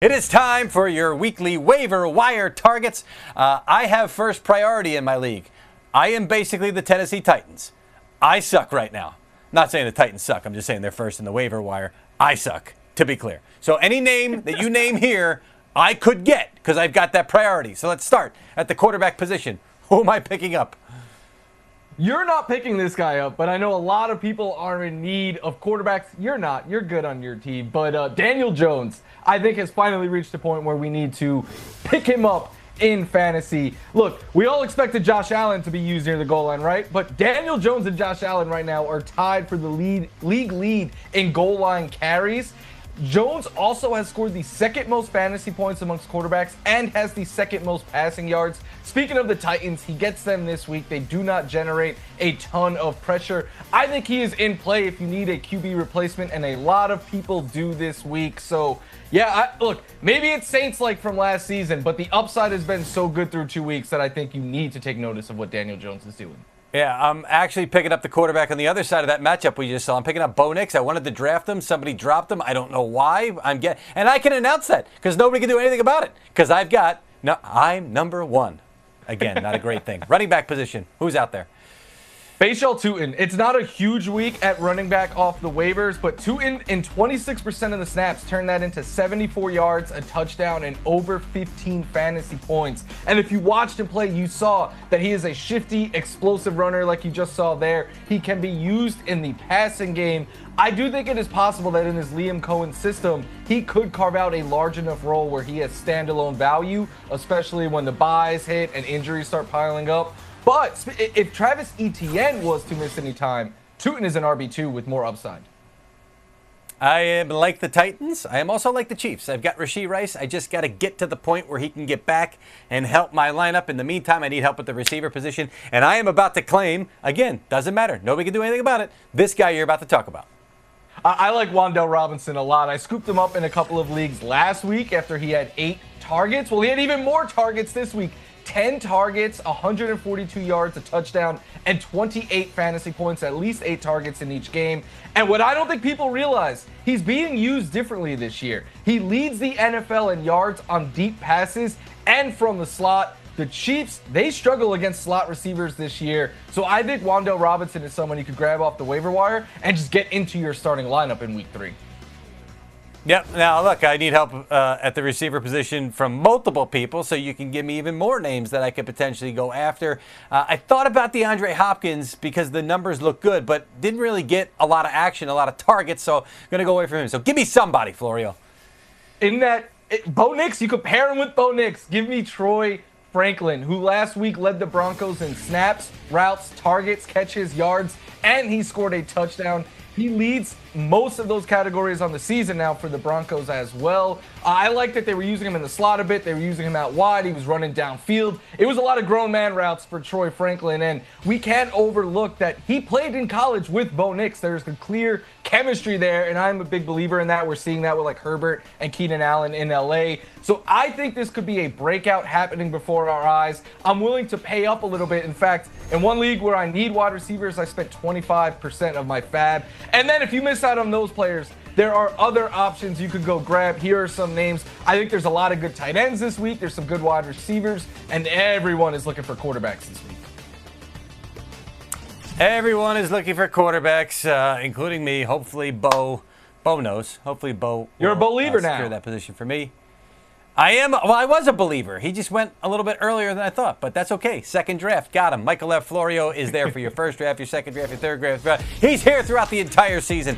It is time for your weekly waiver wire targets. I have first priority in my league. I am basically the Tennessee Titans. I suck right now. Not saying the Titans suck. I'm just saying they're first in the waiver wire. I suck, to be clear. So any name that you name here, I could get because I've got that priority. So let's start at the quarterback position. Who am I picking up? You're not picking this guy up, but I know a lot of people are in need of quarterbacks. You're not. You're good on your team. But Daniel Jones, I think, has finally reached a point where we need to pick him up in fantasy. Look, we all expected Josh Allen to be used near the goal line, right? But Daniel Jones and Josh Allen right now are tied for the league lead in goal line carries. Jones also has scored the second most fantasy points amongst quarterbacks and has the second most passing yards. Speaking of the Titans, he gets them this week. They do not generate a ton of pressure. I think he is in play if you need a QB replacement, and a lot of people do this week. So, yeah, look, maybe it's Saints-like from last season, but the upside has been so good through 2 weeks that I think you need to take notice of what Daniel Jones is doing. Yeah, I'm actually picking up the quarterback on the other side of that matchup we just saw. I'm picking up Bo Nix. I wanted to draft him. Somebody dropped him. I don't know why. And I can announce that because nobody can do anything about it because I'm number one. Again, not a great thing. Running back position. Who's out there? Bashal Tutin. It's not a huge week at running back off the waivers, but Tutin in 26% of the snaps turned that into 74 yards, a touchdown, and over 15 fantasy points. And if you watched him play, you saw that he is a shifty, explosive runner like you just saw there. He can be used in the passing game. I do think it is possible that in his Liam Cohen system, he could carve out a large enough role where he has standalone value, especially when the buys hit and injuries start piling up. But if Travis Etienne was to miss any time, Tutin is an RB2 with more upside. I am like the Titans. I am also like the Chiefs. I've got Rashee Rice. I just got to get to the point where he can get back and help my lineup. In the meantime, I need help at the receiver position. And I am about to claim, again, doesn't matter. Nobody can do anything about it. This guy you're about to talk about. I like Wan'Dale Robinson a lot. I scooped him up in a couple of leagues last week after he had 8 targets. Well, he had even more targets this week. 10 targets, 142 yards, a touchdown, and 28 fantasy points, at least 8 targets in each game. And what I don't think people realize, he's being used differently this year. He leads the NFL in yards on deep passes and from the slot. The Chiefs, they struggle against slot receivers this year. So I think Wan'Dale Robinson is someone you could grab off the waiver wire and just get into your starting lineup in week 3. Yep. Now, look, I need help at the receiver position from multiple people, so you can give me even more names that I could potentially go after. I thought about DeAndre Hopkins because the numbers look good, but didn't really get a lot of action, a lot of targets, so I'm going to go away from him. So give me somebody, Florio. Bo Nix, you could pair him with Bo Nix. Give me Troy Franklin, who last week led the Broncos in snaps, routes, targets, catches, yards, and he scored a touchdown. He leads most of those categories on the season now for the Broncos as well. I like that they were using him in the slot a bit. They were using him out wide. He was running downfield. It was a lot of grown man routes for Troy Franklin, and we can't overlook that he played in college with Bo Nix. There's a clear chemistry there, and I'm a big believer in that. We're seeing that with like Herbert and Keenan Allen in LA. So I think this could be a breakout happening before our eyes. I'm willing to pay up a little bit. In fact, in one league where I need wide receivers, I spent 25% of my fab. And then if you miss out on those players, there are other options you could go grab. Here are some names. I think there's a lot of good tight ends this week. There's some good wide receivers, and everyone is looking for quarterbacks this week. Everyone is looking for quarterbacks, including me. Hopefully, Bo knows. Hopefully, Bo. You're a believer now. Secure that position for me. I am. Well, I was a believer. He just went a little bit earlier than I thought, but that's okay. Second draft, got him. Michael F Florio is there for your first draft, your second draft, your third draft. He's here throughout the entire season.